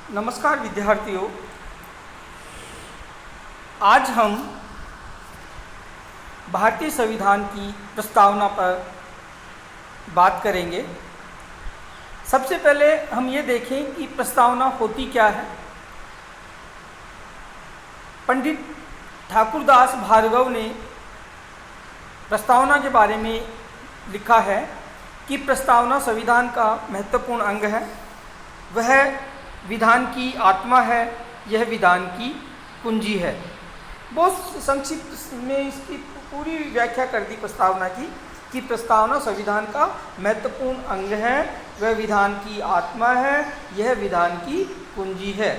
नमस्कार विद्यार्थियों, आज हम भारतीय संविधान की प्रस्तावना पर बात करेंगे। सबसे पहले हम ये देखें कि प्रस्तावना होती क्या है। पंडित ठाकुरदास भार्गव ने प्रस्तावना के बारे में लिखा है कि प्रस्तावना संविधान का महत्वपूर्ण अंग है। वह विधान की आत्मा है, यह विधान की कुंजी है। बहुत संक्षिप्त में इसकी पूरी व्याख्या कर दी प्रस्तावना की कि प्रस्तावना संविधान का महत्वपूर्ण अंग है, वह विधान की आत्मा है, यह विधान की कुंजी है।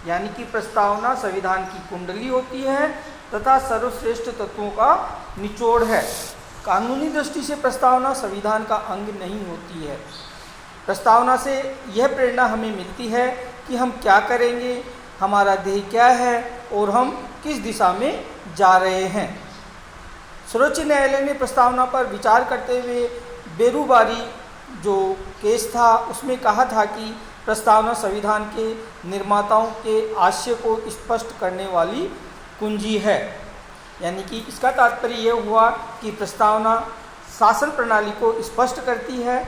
यानी कि प्रस्तावना संविधान की कुंडली होती है तथा सर्वश्रेष्ठ तत्वों का निचोड़ है। कानूनी दृष्टि से प्रस्तावना संविधान का अंग नहीं होती है। प्रस्तावना से यह प्रेरणा हमें मिलती है कि हम क्या करेंगे, हमारा ध्येय क्या है और हम किस दिशा में जा रहे हैं। सर्वोच्च न्यायालय ने प्रस्तावना पर विचार करते हुए बेरुबारी जो केस था उसमें कहा था कि प्रस्तावना संविधान के निर्माताओं के आशय को स्पष्ट करने वाली कुंजी है। यानी कि इसका तात्पर्य यह हुआ कि प्रस्तावना शासन प्रणाली को स्पष्ट करती है,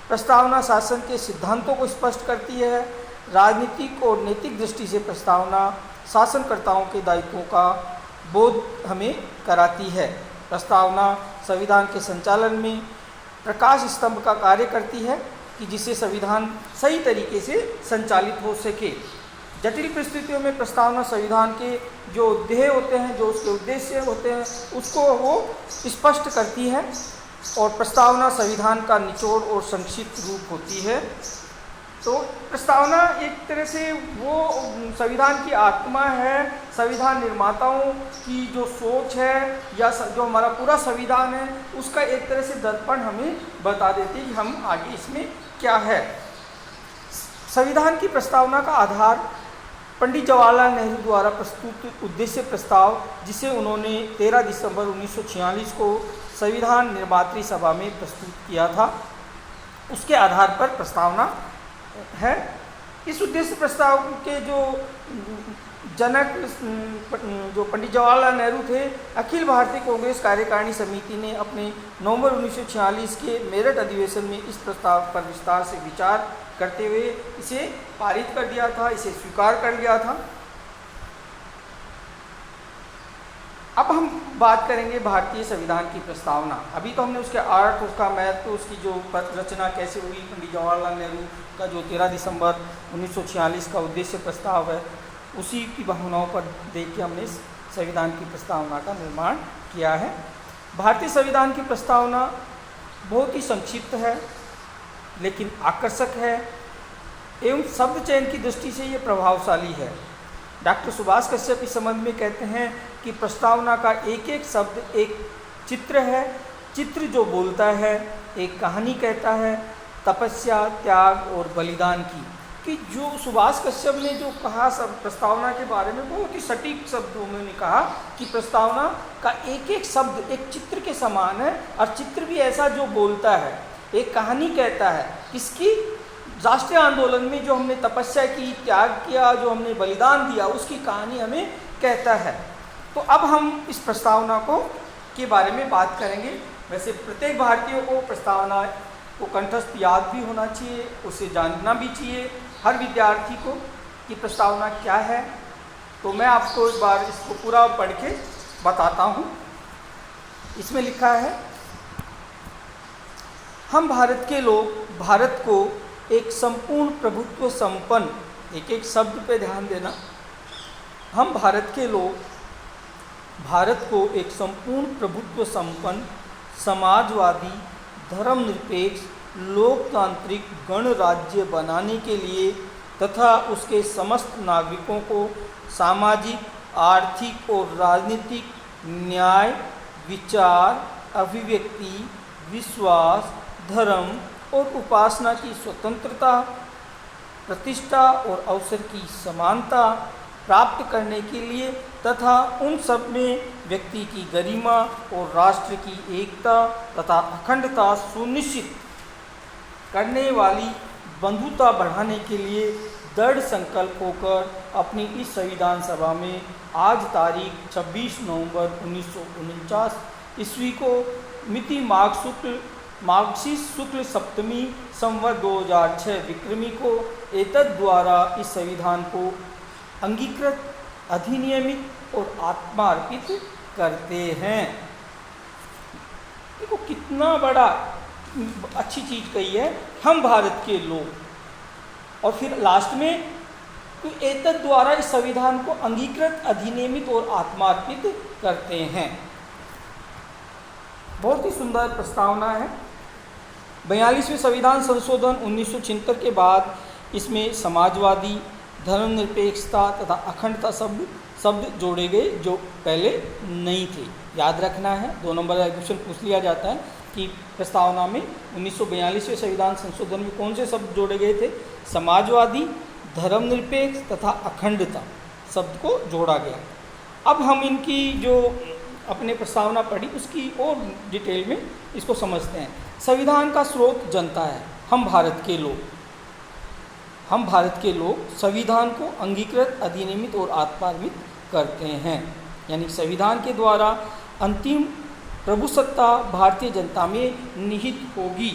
प्रस्तावना शासन के सिद्धांतों को स्पष्ट करती है, राजनीतिक और नैतिक दृष्टि से प्रस्तावना शासनकर्ताओं के दायित्वों का बोध हमें कराती है। प्रस्तावना संविधान के संचालन में प्रकाश स्तंभ का कार्य करती है कि जिससे संविधान सही तरीके से संचालित हो सके। जटिल परिस्थितियों में प्रस्तावना संविधान के जो ध्येय होते हैं, जो उसके उद्देश्य होते हैं, उसको वो स्पष्ट करती है और प्रस्तावना संविधान का निचोड़ और संक्षिप्त रूप होती है। तो प्रस्तावना एक तरह से वो संविधान की आत्मा है, संविधान निर्माताओं की जो सोच है या जो हमारा पूरा संविधान है उसका एक तरह से दर्पण हमें बता देती है कि हम आगे इसमें क्या है। संविधान की प्रस्तावना का आधार पंडित जवाहरलाल नेहरू द्वारा प्रस्तुत उद्देश्य प्रस्ताव, जिसे उन्होंने 13 दिसंबर 1946 को संविधान निर्मात्री सभा में प्रस्तुत किया था, उसके आधार पर प्रस्तावना है। इस उद्देश्य प्रस्ताव के जो जनक जो पंडित जवाहरलाल नेहरू थे, अखिल भारतीय कांग्रेस कार्यकारिणी समिति ने अपने नवंबर 1946 के मेरठ अधिवेशन में इस प्रस्ताव पर विस्तार से विचार करते हुए इसे पारित कर दिया था, इसे स्वीकार कर लिया था। अब हम बात करेंगे भारतीय संविधान की प्रस्तावना। अभी तो हमने उसके अर्थ, उसका महत्व, उसकी जो रचना कैसे हुई, पंडित जवाहरलाल नेहरू का जो 13 दिसंबर 1946 का उद्देश्य प्रस्ताव है, उसी की भावनाओं पर देख के हमने संविधान की प्रस्तावना का निर्माण किया है। भारतीय संविधान की प्रस्तावना बहुत ही संक्षिप्त है लेकिन आकर्षक है एवं शब्द चयन की दृष्टि से ये प्रभावशाली है। डॉक्टर सुभाष कश्यप इस संबंध में कहते हैं कि प्रस्तावना का एक एक शब्द एक चित्र है, चित्र जो बोलता है, एक कहानी कहता है तपस्या, त्याग और बलिदान की। कि जो सुभाष कश्यप ने जो कहा सब प्रस्तावना के बारे में बहुत ही सटीक शब्दों में कहा कि प्रस्तावना का एक एक शब्द एक चित्र के समान है और चित्र भी ऐसा जो बोलता है, एक कहानी कहता है। किसकी? राष्ट्रीय आंदोलन में जो हमने तपस्या की, त्याग किया, जो हमने बलिदान दिया, उसकी कहानी हमें कहता है। तो अब हम इस प्रस्तावना को के बारे में बात करेंगे। वैसे प्रत्येक भारतीय को प्रस्तावना को कंठस्थ याद भी होना चाहिए, उसे जानना भी चाहिए हर विद्यार्थी को कि प्रस्तावना क्या है। तो मैं आपको एक बार इसको पूरा पढ़ के बताता हूँ। इसमें लिखा है, हम भारत के लोग भारत को एक संपूर्ण प्रभुत्व संपन्न, एक एक शब्द पे ध्यान देना, हम भारत के लोग भारत को एक संपूर्ण प्रभुत्व संपन्न, समाजवादी, धर्मनिरपेक्ष, लोकतांत्रिक गणराज्य बनाने के लिए तथा उसके समस्त नागरिकों को सामाजिक, आर्थिक और राजनीतिक न्याय, विचार, अभिव्यक्ति, विश्वास, धर्म और उपासना की स्वतंत्रता, प्रतिष्ठा और अवसर की समानता प्राप्त करने के लिए तथा उन सब में व्यक्ति की गरिमा और राष्ट्र की एकता तथा अखंडता सुनिश्चित करने वाली बंधुता बढ़ाने के लिए दृढ़ संकल्प होकर अपनी इस संविधान सभा में आज तारीख 26 नवंबर 1949 ईस्वी को मिति मार्गशीर्ष शुक्ल सप्तमी संवत 2006 विक्रमी को एतद द्वारा इस संविधान को अंगीकृत, अधिनियमित और आत्मार्पित करते हैं। देखो कितना बड़ा अच्छी चीज़ कही है, हम भारत के लोग, और फिर लास्ट में तो एतद द्वारा इस संविधान को अंगीकृत, अधिनियमित और आत्मार्पित करते हैं। बहुत ही सुंदर प्रस्तावना है। 42वें संविधान संशोधन 1976 के बाद इसमें समाजवादी, धर्मनिरपेक्षता तथा अखंडता शब्द जोड़े गए जो पहले नहीं थे। याद रखना है, 2 नंबर का क्वेश्चन पूछ लिया जाता है कि प्रस्तावना में 1942वें संविधान संशोधन में कौन से शब्द जोड़े गए थे। समाजवादी, धर्मनिरपेक्ष तथा अखंडता शब्द को जोड़ा गया। अब हम इनकी जो अपने प्रस्तावना पढ़ी उसकी और डिटेल में इसको समझते हैं। संविधान का स्रोत जनता है, हम भारत के लोग संविधान को अंगीकृत, अधिनियमित और आत्मार्पित करते हैं। यानी संविधान के द्वारा अंतिम प्रभुसत्ता भारतीय जनता में निहित होगी।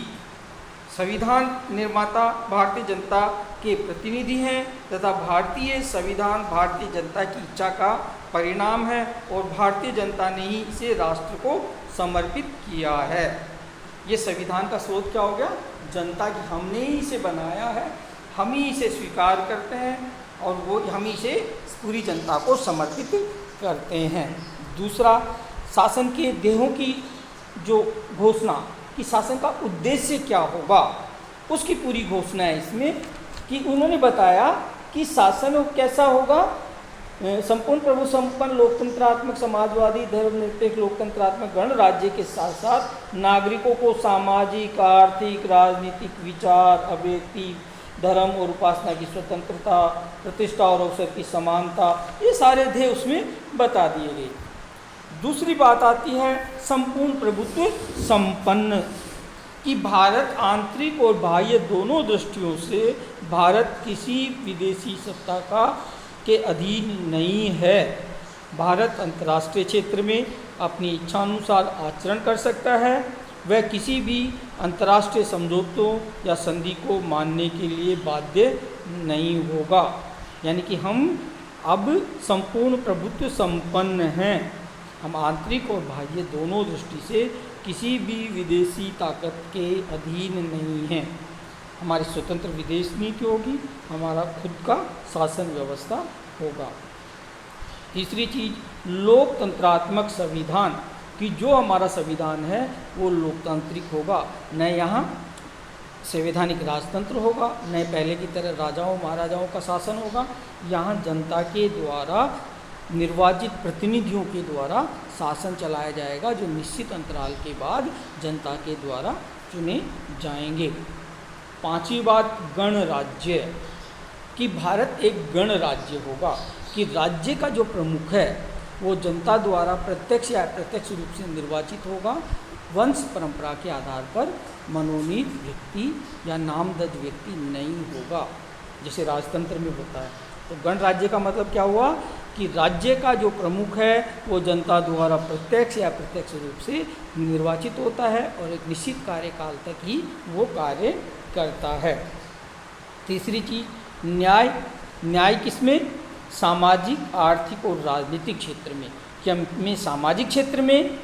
संविधान निर्माता भारतीय जनता के प्रतिनिधि हैं तथा भारतीय संविधान भारतीय जनता की इच्छा का परिणाम है और भारतीय जनता ने ही इसे राष्ट्र को समर्पित किया है। ये संविधान का स्रोत क्या हो गया? जनता की, हमने ही इसे बनाया है, हम ही इसे स्वीकार करते हैं और वो हम ही इसे पूरी जनता को समर्पित करते हैं। दूसरा, शासन के देहों की जो घोषणा कि शासन का उद्देश्य क्या होगा उसकी पूरी घोषणा है इसमें, कि उन्होंने बताया कि शासन कैसा होगा, संपूर्ण प्रभु संपन्न लोकतंत्रात्मक समाजवादी धर्मनिरपेक्ष लोकतंत्रात्मक गणराज्य के साथ साथ नागरिकों को सामाजिक, आर्थिक, राजनीतिक विचार, अभिव्यक्ति, धर्म और उपासना की स्वतंत्रता, प्रतिष्ठा और अवसर की समानता, ये सारे ध्येय उसमें बता दिए गए। दूसरी बात आती है संपूर्ण प्रभुत्व संपन्न, कि भारत आंतरिक और बाह्य दोनों दृष्टियों से भारत किसी विदेशी सत्ता के अधीन नहीं है। भारत अंतर्राष्ट्रीय क्षेत्र में अपनी इच्छानुसार आचरण कर सकता है। वह किसी भी अंतर्राष्ट्रीय समझौतों या संधि को मानने के लिए बाध्य नहीं होगा। यानी कि हम अब संपूर्ण प्रभुत्व संपन्न हैं। हम आंतरिक और बाह्य दोनों दृष्टि से किसी भी विदेशी ताकत के अधीन नहीं हैं। हमारी स्वतंत्र विदेश नीति होगी, हमारा खुद का शासन व्यवस्था होगा। तीसरी चीज़, लोकतंत्रात्मक संविधान, कि जो हमारा संविधान है वो लोकतांत्रिक होगा, न यहाँ संवैधानिक राजतंत्र होगा, न पहले की तरह राजाओं महाराजाओं का शासन होगा। यहाँ जनता के द्वारा निर्वाचित प्रतिनिधियों के द्वारा शासन चलाया जाएगा, जो निश्चित अंतराल के बाद जनता के द्वारा चुने जाएंगे। पांचवी बात, गणराज्य, कि भारत एक गणराज्य होगा, कि राज्य का जो प्रमुख है वो जनता द्वारा प्रत्यक्ष या अप्रत्यक्ष रूप से निर्वाचित होगा। वंश परंपरा के आधार पर मनोनीत व्यक्ति या नामजद व्यक्ति नहीं होगा, जैसे राजतंत्र में होता है। तो गणराज्य का मतलब क्या हुआ कि राज्य का जो प्रमुख है वो जनता द्वारा प्रत्यक्ष या अप्रत्यक्ष रूप से निर्वाचित होता है और एक निश्चित कार्यकाल तक ही वो कार्य करता है। तीसरी चीज़, न्याय। न्याय किसमें? सामाजिक, आर्थिक और राजनीतिक क्षेत्र में, कि हमें सामाजिक क्षेत्र में,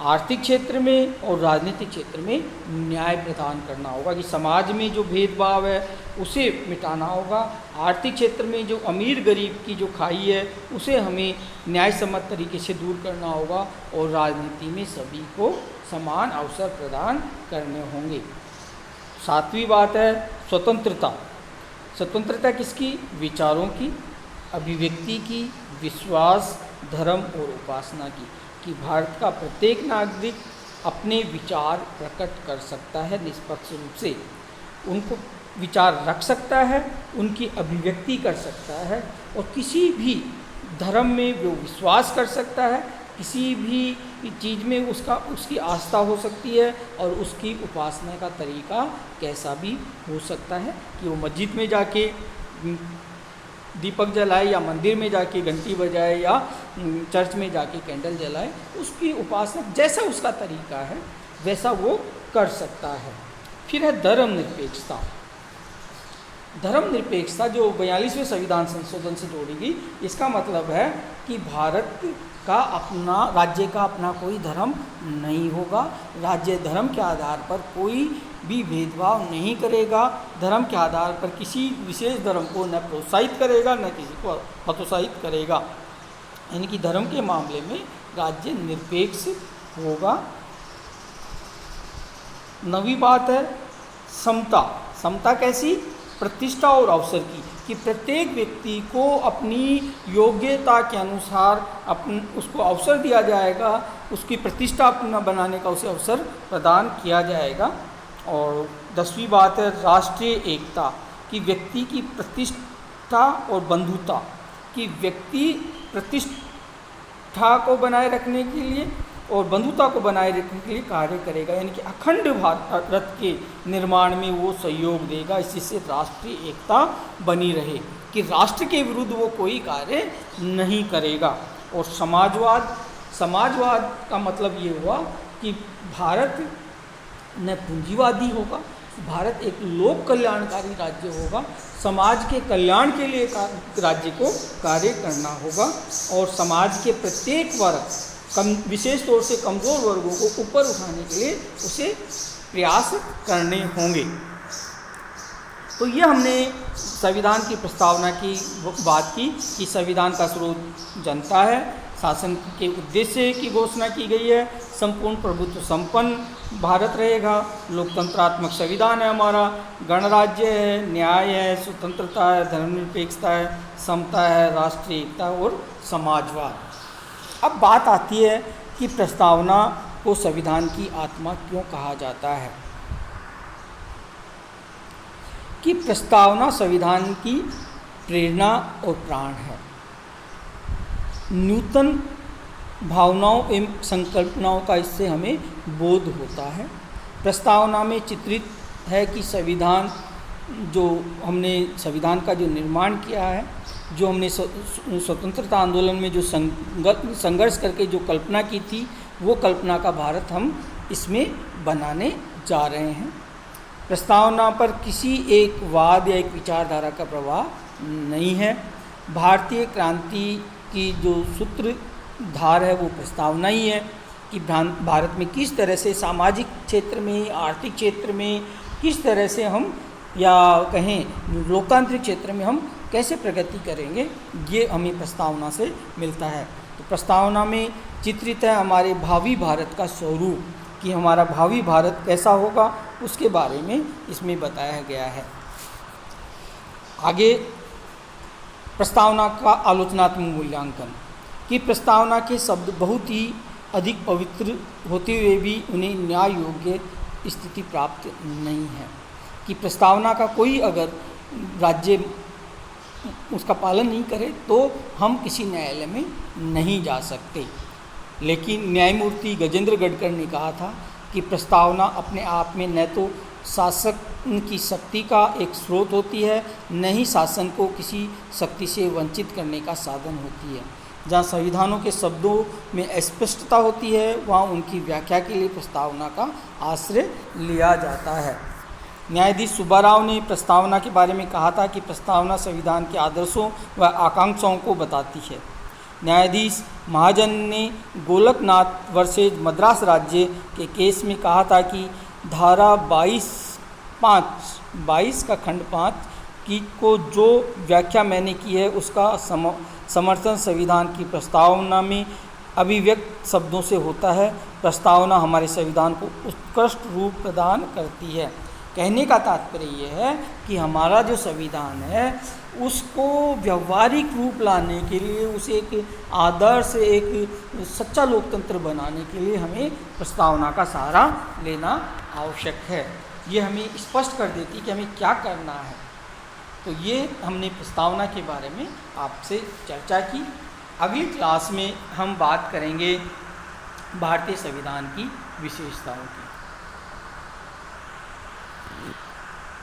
आर्थिक क्षेत्र में और राजनीतिक क्षेत्र में न्याय प्रदान करना होगा। कि समाज में जो भेदभाव है उसे मिटाना होगा। आर्थिक क्षेत्र में जो अमीर गरीब की जो खाई है उसे हमें न्याय सम्मत तरीके से दूर करना होगा। और राजनीति में सभी को समान अवसर प्रदान करने होंगे। सातवीं बात है स्वतंत्रता। स्वतंत्रता किसकी? विचारों की, अभिव्यक्ति की, विश्वास, धर्म और उपासना की। कि भारत का प्रत्येक नागरिक अपने विचार प्रकट कर सकता है निष्पक्ष रूप से, उनको विचार रख सकता है, उनकी अभिव्यक्ति कर सकता है और किसी भी धर्म में वो विश्वास कर सकता है, किसी भी चीज़ में उसकी आस्था हो सकती है और उसकी उपासना का तरीका कैसा भी हो सकता है। कि वो मस्जिद में जाके दीपक जलाए या मंदिर में जाके घंटी बजाए या चर्च में जाके कैंडल जलाए, उसकी उपासना जैसा उसका तरीका है वैसा वो कर सकता है। फिर है धर्मनिरपेक्षता। धर्मनिरपेक्षता जो 42वें संविधान संशोधन से जोड़ी गई, इसका मतलब है कि भारत का अपना, राज्य का अपना कोई धर्म नहीं होगा। राज्य धर्म के आधार पर कोई भी भेदभाव नहीं करेगा, धर्म के आधार पर किसी विशेष धर्म को न प्रोत्साहित करेगा न किसी को हतोत्साहित करेगा। यानी कि धर्म के मामले में राज्य निरपेक्ष होगा। नवी बात है समता। समता कैसी? प्रतिष्ठा और अवसर की, कि प्रत्येक व्यक्ति को अपनी योग्यता के अनुसार उसको अवसर दिया जाएगा, उसकी प्रतिष्ठा अपना बनाने का उसे अवसर प्रदान किया जाएगा। और 10वीं बात है राष्ट्रीय एकता, कि व्यक्ति की प्रतिष्ठा और बंधुता, कि व्यक्ति प्रतिष्ठा को बनाए रखने के लिए और बंधुता को बनाए रखने के लिए कार्य करेगा। यानी कि अखंड भारत के निर्माण में वो सहयोग देगा, इससे राष्ट्रीय एकता बनी रहे, कि राष्ट्र के विरुद्ध वो कोई कार्य नहीं करेगा। और समाजवाद। समाजवाद का मतलब ये हुआ कि भारत न पूंजीवादी होगा, भारत एक लोक कल्याणकारी राज्य होगा, समाज के कल्याण के लिए राज्य को कार्य करना होगा और समाज के प्रत्येक वर्ग, विशेष तौर से कमज़ोर वर्गों को ऊपर उठाने के लिए उसे प्रयास करने होंगे। तो ये हमने संविधान की प्रस्तावना की बात की कि संविधान का स्रोत जनता है, शासन के उद्देश्य की घोषणा की गई है, संपूर्ण प्रभुत्व संपन्न भारत रहेगा, लोकतंत्रात्मक संविधान है हमारा, गणराज्य है, न्याय है, स्वतंत्रता है, धर्मनिरपेक्षता है, समता है, राष्ट्रीय एकता और समाजवाद। अब बात आती है कि प्रस्तावना को संविधान की आत्मा क्यों कहा जाता है। कि प्रस्तावना संविधान की प्रेरणा और प्राण है, नूतन भावनाओं एवं संकल्पनाओं का इससे हमें बोध होता है। प्रस्तावना में चित्रित है कि संविधान, जो हमने संविधान का जो निर्माण किया है, जो हमने स्वतंत्रता आंदोलन में जो संघर्ष करके जो कल्पना की थी, वो कल्पना का भारत हम इसमें बनाने जा रहे हैं। प्रस्तावना पर किसी एक वाद या एक विचारधारा का प्रभाव नहीं है। भारतीय क्रांति की जो सूत्रधार है वो प्रस्तावना ही है कि भारत में किस तरह से सामाजिक क्षेत्र में, आर्थिक क्षेत्र में किस तरह से हम, या कहें लोकतांत्रिक क्षेत्र में हम कैसे प्रगति करेंगे, ये हमें प्रस्तावना से मिलता है। तो प्रस्तावना में चित्रित है हमारे भावी भारत का स्वरूप, कि हमारा भावी भारत कैसा होगा उसके बारे में इसमें बताया गया है। आगे प्रस्तावना का आलोचनात्मक मूल्यांकन, कि प्रस्तावना के शब्द बहुत ही अधिक पवित्र होते हुए भी उन्हें न्याय योग्य स्थिति प्राप्त नहीं है। कि प्रस्तावना का कोई अगर राज्य उसका पालन नहीं करे तो हम किसी न्यायालय में नहीं जा सकते। लेकिन न्यायमूर्ति गजेंद्र गढ़कर ने कहा था कि प्रस्तावना अपने आप में न तो शासक की शक्ति का एक स्रोत होती है, न ही शासन को किसी शक्ति से वंचित करने का साधन होती है। जहाँ संविधानों के शब्दों में अस्पष्टता होती है, वहाँ उनकी व्याख्या के लिए प्रस्तावना का आश्रय लिया जाता है। न्यायाधीश सुब्बाराव ने प्रस्तावना के बारे में कहा था कि प्रस्तावना संविधान के आदर्शों व आकांक्षाओं को बताती है। न्यायाधीश महाजन ने गोलकनाथ वर्सेज मद्रास राज्य के केस में कहा था कि धारा 22 का खंड 5 की को जो व्याख्या मैंने की है उसका समर्थन संविधान की प्रस्तावना में अभिव्यक्त शब्दों से होता है। प्रस्तावना हमारे संविधान को उत्कृष्ट रूप प्रदान करती है। कहने का तात्पर्य ये है कि हमारा जो संविधान है उसको व्यवहारिक रूप लाने के लिए, उसे एक आदर्श, एक सच्चा लोकतंत्र बनाने के लिए हमें प्रस्तावना का सहारा लेना आवश्यक है। ये हमें स्पष्ट कर देती है कि हमें क्या करना है। तो ये हमने प्रस्तावना के बारे में आपसे चर्चा की। अगली क्लास में हम बात करेंगे भारतीय संविधान की विशेषताओं की।